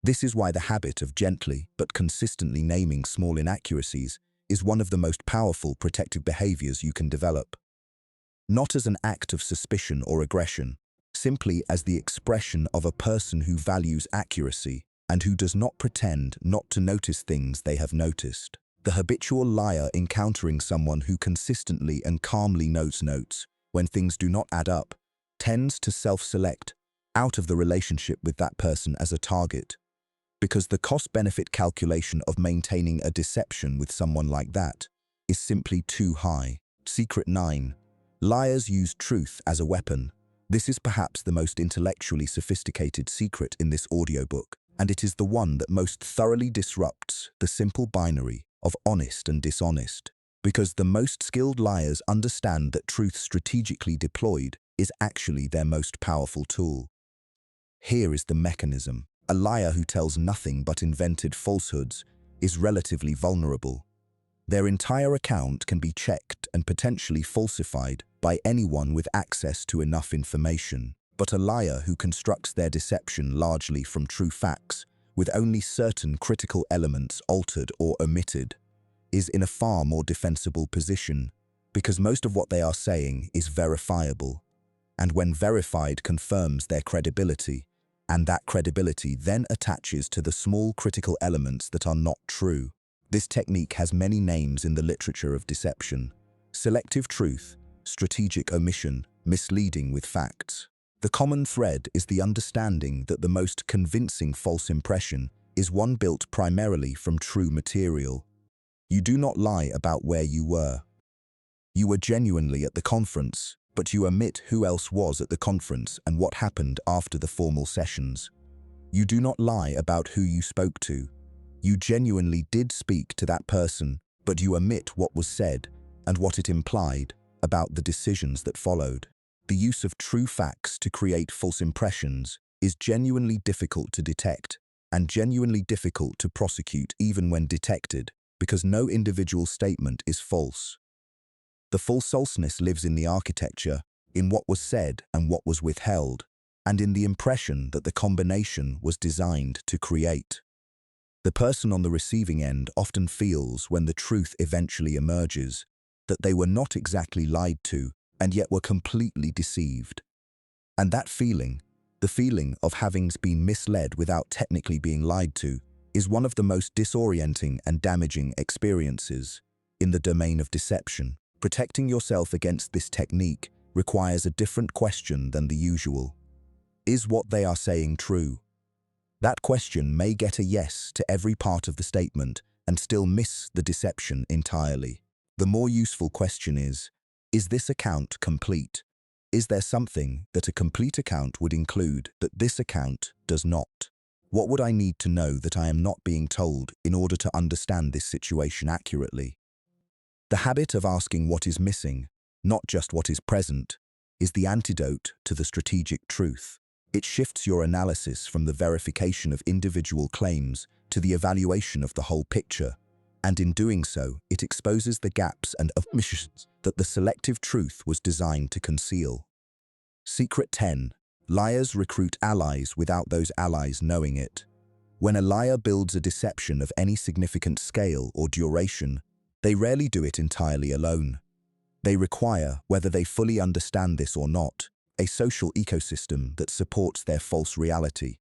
This is why the habit of gently but consistently naming small inaccuracies is one of the most powerful protective behaviors you can develop. Not as an act of suspicion or aggression, simply as the expression of a person who values accuracy and who does not pretend not to notice things they have noticed. The habitual liar encountering someone who consistently and calmly notes when things do not add up tends to self-select out of the relationship with that person as a target, because the cost-benefit calculation of maintaining a deception with someone like that is simply too high. Secret 9. Liars use truth as a weapon. This is perhaps the most intellectually sophisticated secret in this audiobook, and it is the one that most thoroughly disrupts the simple binary of honest and dishonest, because the most skilled liars understand that truth strategically deployed is actually their most powerful tool. Here is the mechanism. A liar who tells nothing but invented falsehoods is relatively vulnerable. Their entire account can be checked and potentially falsified by anyone with access to enough information. But a liar who constructs their deception largely from true facts, with only certain critical elements altered or omitted, is in a far more defensible position, because most of what they are saying is verifiable, and when verified confirms their credibility, and that credibility then attaches to the small critical elements that are not true. This technique has many names in the literature of deception: selective truth, strategic omission, misleading with facts. The common thread is the understanding that the most convincing false impression is one built primarily from true material. You do not lie about where you were. You were genuinely at the conference, but you omit who else was at the conference and what happened after the formal sessions. You do not lie about who you spoke to. You genuinely did speak to that person, but you omit what was said and what it implied about the decisions that followed. The use of true facts to create false impressions is genuinely difficult to detect and genuinely difficult to prosecute even when detected, because no individual statement is false. The falseness lives in the architecture, in what was said and what was withheld, and in the impression that the combination was designed to create. The person on the receiving end often feels, when the truth eventually emerges, that they were not exactly lied to and yet were completely deceived. And that feeling, the feeling of having been misled without technically being lied to, is one of the most disorienting and damaging experiences in the domain of deception. Protecting yourself against this technique requires a different question than the usual. Is what they are saying true? That question may get a yes to every part of the statement and still miss the deception entirely. The more useful question is this account complete? Is there something that a complete account would include that this account does not? What would I need to know that I am not being told in order to understand this situation accurately? The habit of asking what is missing, not just what is present, is the antidote to the strategic truth. It shifts your analysis from the verification of individual claims to the evaluation of the whole picture, and in doing so, it exposes the gaps and omissions that the selective truth was designed to conceal. Secret 10. Liars recruit allies without those allies knowing it. When a liar builds a deception of any significant scale or duration, they rarely do it entirely alone. They require, whether they fully understand this or not, a social ecosystem that supports their false reality.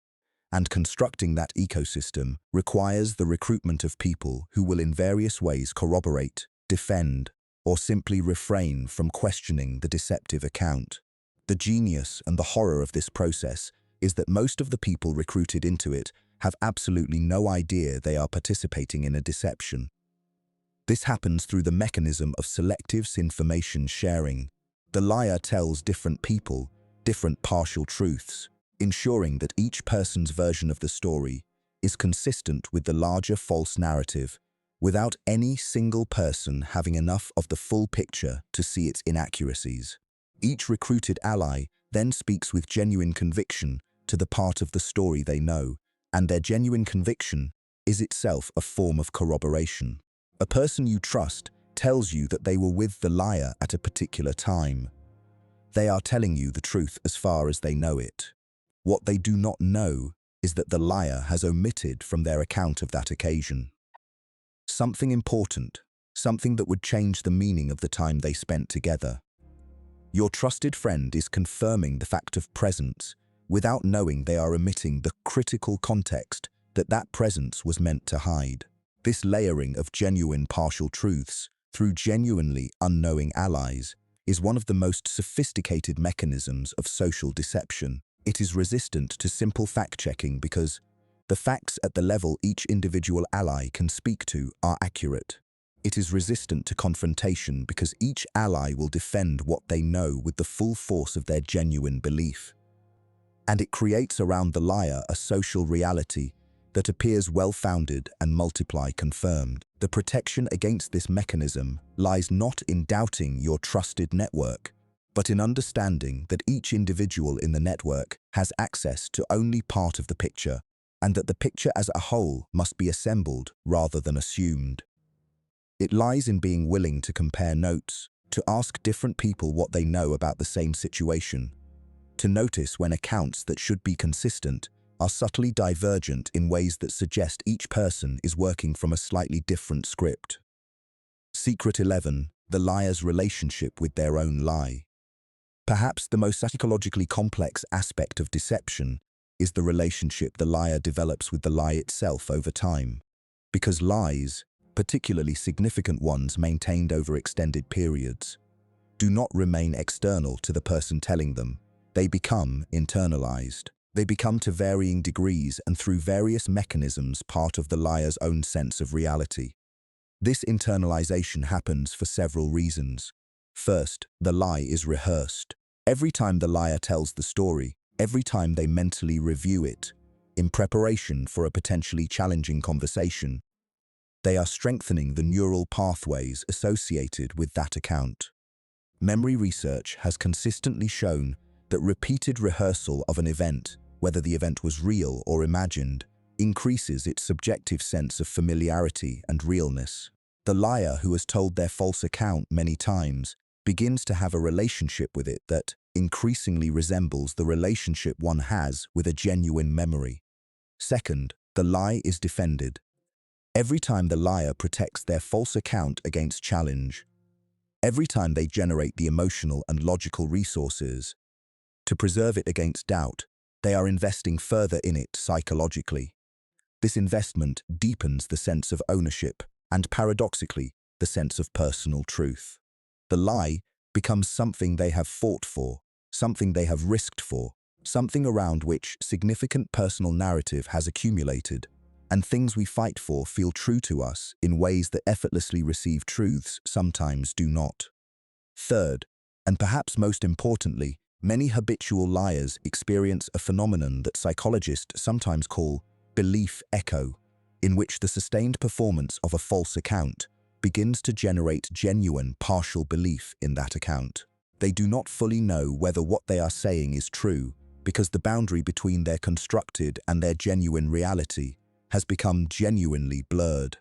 And constructing that ecosystem requires the recruitment of people who will in various ways corroborate, defend, or simply refrain from questioning the deceptive account. The genius and the horror of this process is that most of the people recruited into it have absolutely no idea they are participating in a deception. This happens through the mechanism of selective information sharing. The liar tells different people different partial truths, ensuring that each person's version of the story is consistent with the larger false narrative, without any single person having enough of the full picture to see its inaccuracies. Each recruited ally then speaks with genuine conviction to the part of the story they know, and their genuine conviction is itself a form of corroboration. A person you trust tells you that they were with the liar at a particular time. They are telling you the truth as far as they know it. What they do not know is that the liar has omitted from their account of that occasion something important, something that would change the meaning of the time they spent together. Your trusted friend is confirming the fact of presence without knowing they are omitting the critical context that that presence was meant to hide. This layering of genuine partial truths through genuinely unknowing allies is one of the most sophisticated mechanisms of social deception. It is resistant to simple fact-checking because the facts at the level each individual ally can speak to are accurate. It is resistant to confrontation because each ally will defend what they know with the full force of their genuine belief. And it creates around the liar a social reality that appears well-founded and multiply confirmed. The protection against this mechanism lies not in doubting your trusted network, but in understanding that each individual in the network has access to only part of the picture, and that the picture as a whole must be assembled rather than assumed. It lies in being willing to compare notes, to ask different people what they know about the same situation, to notice when accounts that should be consistent are subtly divergent in ways that suggest each person is working from a slightly different script. Secret 11. The liar's relationship with their own lie. Perhaps the most psychologically complex aspect of deception is the relationship the liar develops with the lie itself over time. Because lies, particularly significant ones maintained over extended periods, do not remain external to the person telling them. They become internalized. They become to varying degrees and through various mechanisms part of the liar's own sense of reality. This internalization happens for several reasons. First, the lie is rehearsed. Every time the liar tells the story, every time they mentally review it, in preparation for a potentially challenging conversation, they are strengthening the neural pathways associated with that account. Memory research has consistently shown that repeated rehearsal of an event, whether the event was real or imagined, increases its subjective sense of familiarity and realness. The liar who has told their false account many times begins to have a relationship with it that increasingly resembles the relationship one has with a genuine memory. Second, the lie is defended. Every time the liar protects their false account against challenge, every time they generate the emotional and logical resources to preserve it against doubt, they are investing further in it psychologically. This investment deepens the sense of ownership and, paradoxically, the sense of personal truth. The lie becomes something they have fought for, something they have risked for, something around which significant personal narrative has accumulated, and things we fight for feel true to us in ways that effortlessly received truths sometimes do not. Third, and perhaps most importantly, many habitual liars experience a phenomenon that psychologists sometimes call belief echo, in which the sustained performance of a false account begins to generate genuine partial belief in that account. They do not fully know whether what they are saying is true, because the boundary between their constructed and their genuine reality has become genuinely blurred.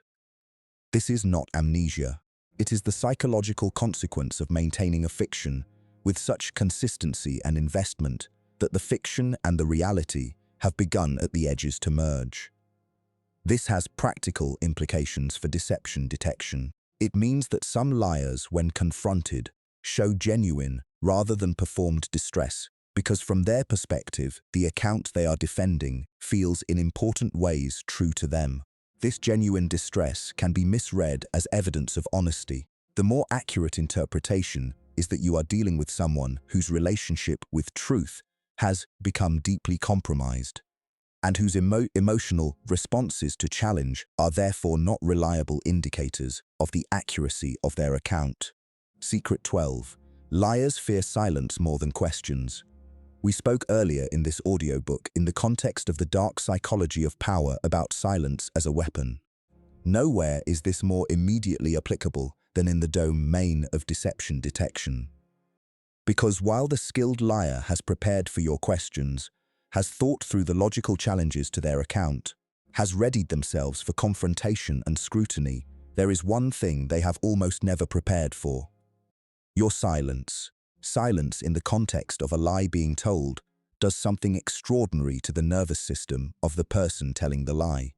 This is not amnesia. It is the psychological consequence of maintaining a fiction with such consistency and investment that the fiction and the reality have begun at the edges to merge. This has practical implications for deception detection. It means that some liars, when confronted, show genuine rather than performed distress, because from their perspective, the account they are defending feels in important ways true to them. This genuine distress can be misread as evidence of honesty. The more accurate interpretation is that you are dealing with someone whose relationship with truth has become deeply compromised, and whose emotional responses to challenge are therefore not reliable indicators of the accuracy of their account. Secret 12. Liars fear silence more than questions. We spoke earlier in this audiobook in the context of the dark psychology of power about silence as a weapon. Nowhere is this more immediately applicable than in the domain of deception detection. Because while the skilled liar has prepared for your questions, has thought through the logical challenges to their account, has readied themselves for confrontation and scrutiny, there is one thing they have almost never prepared for: your silence. Silence in the context of a lie being told does something extraordinary to the nervous system of the person telling the lie.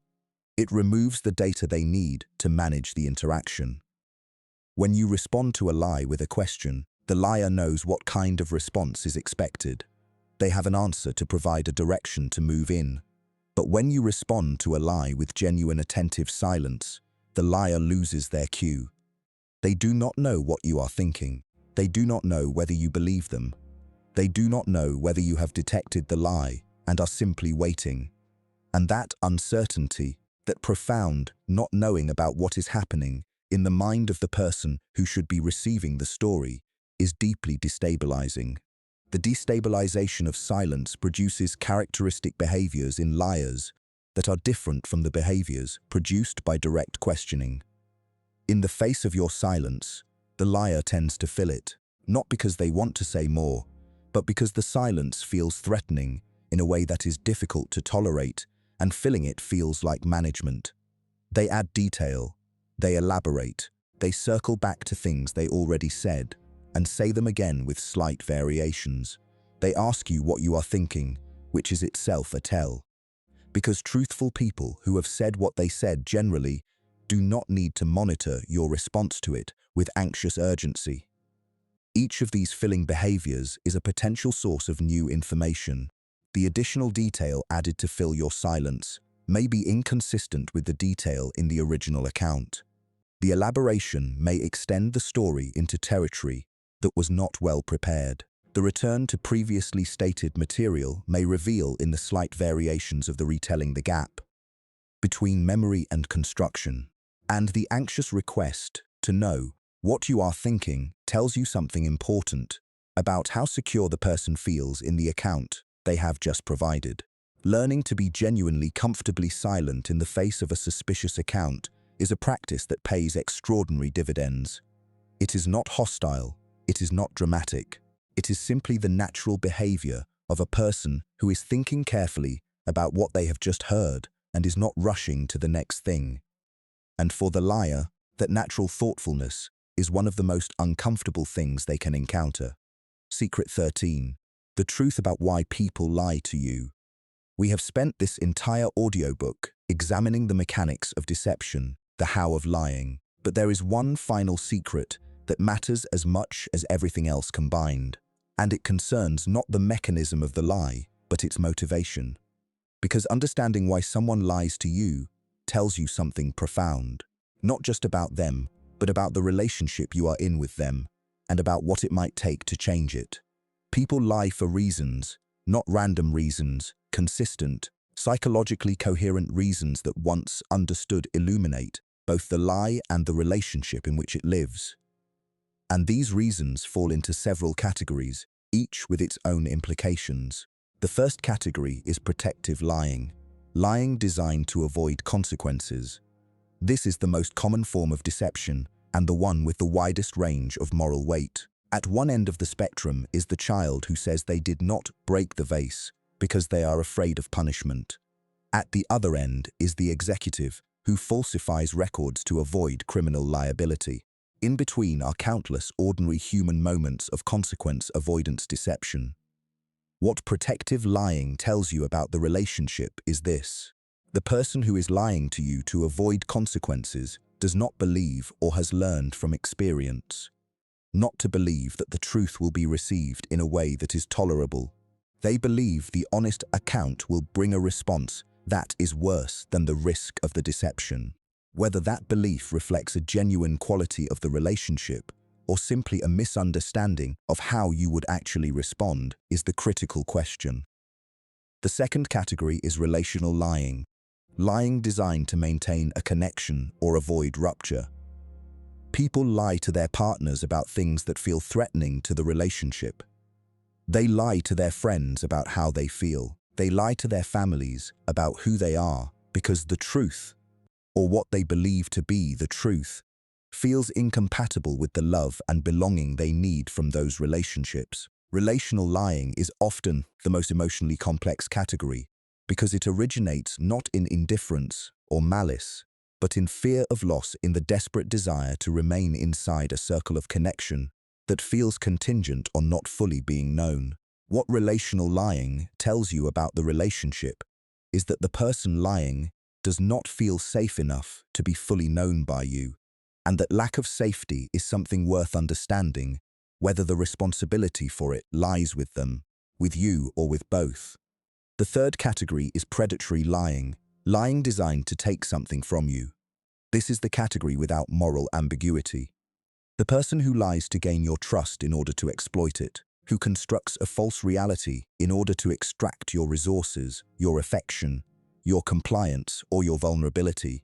It removes the data they need to manage the interaction. When you respond to a lie with a question, the liar knows what kind of response is expected. They have an answer to provide a direction to move in. But when you respond to a lie with genuine attentive silence, the liar loses their cue. They do not know what you are thinking. They do not know whether you believe them. They do not know whether you have detected the lie and are simply waiting. And that uncertainty, that profound not knowing about what is happening in the mind of the person who should be receiving the story, is deeply destabilizing. The destabilization of silence produces characteristic behaviors in liars that are different from the behaviors produced by direct questioning. In the face of your silence, the liar tends to fill it, not because they want to say more, but because the silence feels threatening in a way that is difficult to tolerate, and filling it feels like management. They add detail, they elaborate, they circle back to things they already said, and say them again with slight variations. They ask you what you are thinking, which is itself a tell. Because truthful people who have said what they said generally do not need to monitor your response to it with anxious urgency. Each of these filling behaviors is a potential source of new information. The additional detail added to fill your silence may be inconsistent with the detail in the original account. The elaboration may extend the story into territory that was not well prepared. The return to previously stated material may reveal in the slight variations of the retelling the gap between memory and construction. And the anxious request to know what you are thinking tells you something important about how secure the person feels in the account they have just provided. Learning to be genuinely comfortably silent in the face of a suspicious account is a practice that pays extraordinary dividends. It is not hostile, it is not dramatic, it is simply the natural behavior of a person who is thinking carefully about what they have just heard and is not rushing to the next thing. And for the liar, that natural thoughtfulness is one of the most uncomfortable things they can encounter. Secret 13. The truth about why people lie to you. We have spent this entire audiobook examining the mechanics of deception, the how of lying. But there is one final secret that matters as much as everything else combined. And it concerns not the mechanism of the lie, but its motivation. Because understanding why someone lies to you tells you something profound, not just about them, but about the relationship you are in with them, and about what it might take to change it. People lie for reasons, not random reasons, consistent, psychologically coherent reasons that once understood illuminate both the lie and the relationship in which it lives. And these reasons fall into several categories, each with its own implications. The first category is protective lying, lying designed to avoid consequences. This is the most common form of deception and the one with the widest range of moral weight. At one end of the spectrum is the child who says they did not break the vase because they are afraid of punishment. At the other end is the executive who falsifies records to avoid criminal liability. In between are countless ordinary human moments of consequence avoidance deception. What protective lying tells you about the relationship is this: the person who is lying to you to avoid consequences does not believe or has learned from experience not to believe that the truth will be received in a way that is tolerable. They believe the honest account will bring a response that is worse than the risk of the deception. Whether that belief reflects a genuine quality of the relationship or simply a misunderstanding of how you would actually respond is the critical question. The second category is relational lying. Lying designed to maintain a connection or avoid rupture. People lie to their partners about things that feel threatening to the relationship. They lie to their friends about how they feel. They lie to their families about who they are because the truth, or what they believe to be the truth, feels incompatible with the love and belonging they need from those relationships. Relational lying is often the most emotionally complex category because it originates not in indifference or malice, but in fear of loss, in the desperate desire to remain inside a circle of connection that feels contingent on not fully being known. What relational lying tells you about the relationship is that the person lying does not feel safe enough to be fully known by you, and that lack of safety is something worth understanding, whether the responsibility for it lies with them, with you, or with both. The third category is predatory lying, lying designed to take something from you. This is the category without moral ambiguity. The person who lies to gain your trust in order to exploit it, who constructs a false reality in order to extract your resources, your affection, your compliance, or your vulnerability,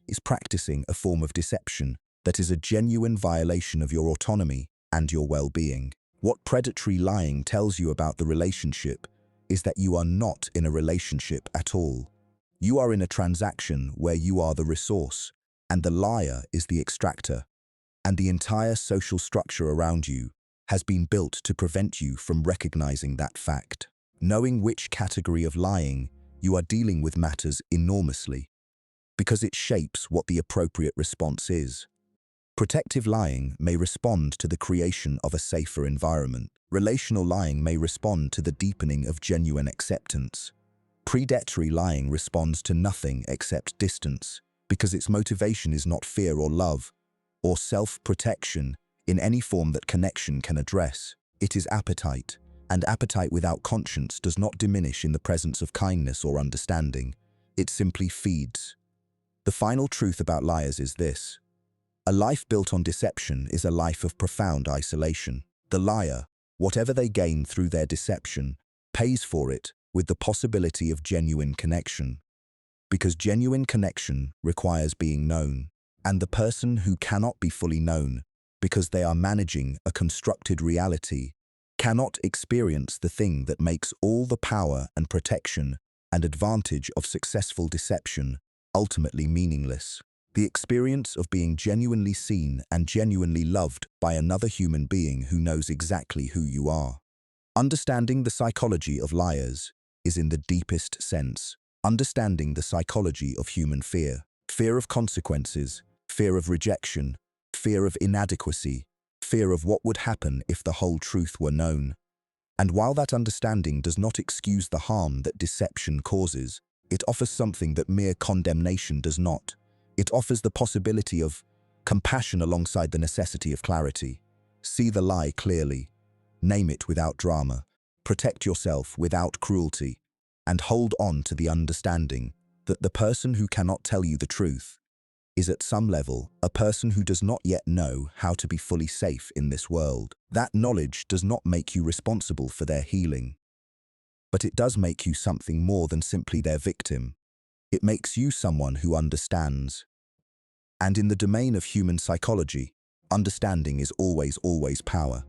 is practicing a form of deception that is a genuine violation of your autonomy and your well-being. What predatory lying tells you about the relationship is that you are not in a relationship at all. You are in a transaction where you are the resource, and the liar is the extractor, and the entire social structure around you has been built to prevent you from recognizing that fact. Knowing which category of lying you are dealing with matters enormously, because it shapes what the appropriate response is. Protective lying may respond to the creation of a safer environment. Relational lying may respond to the deepening of genuine acceptance. Predatory lying responds to nothing except distance, because its motivation is not fear or love, or self-protection in any form that connection can address. It is appetite, and appetite without conscience does not diminish in the presence of kindness or understanding. It simply feeds. The final truth about liars is this: a life built on deception is a life of profound isolation. The liar, whatever they gain through their deception, pays for it with the possibility of genuine connection. Because genuine connection requires being known, and the person who cannot be fully known because they are managing a constructed reality cannot experience the thing that makes all the power and protection and advantage of successful deception ultimately meaningless. The experience of being genuinely seen and genuinely loved by another human being who knows exactly who you are. Understanding the psychology of liars is, in the deepest sense, understanding the psychology of human fear. Fear of consequences, fear of rejection, fear of inadequacy, fear of what would happen if the whole truth were known. And while that understanding does not excuse the harm that deception causes, it offers something that mere condemnation does not. It offers the possibility of compassion alongside the necessity of clarity. See the lie clearly, name it without drama, protect yourself without cruelty, and hold on to the understanding that the person who cannot tell you the truth is at some level a person who does not yet know how to be fully safe in this world. That knowledge does not make you responsible for their healing, but it does make you something more than simply their victim. It makes you someone who understands. And in the domain of human psychology, understanding is always power.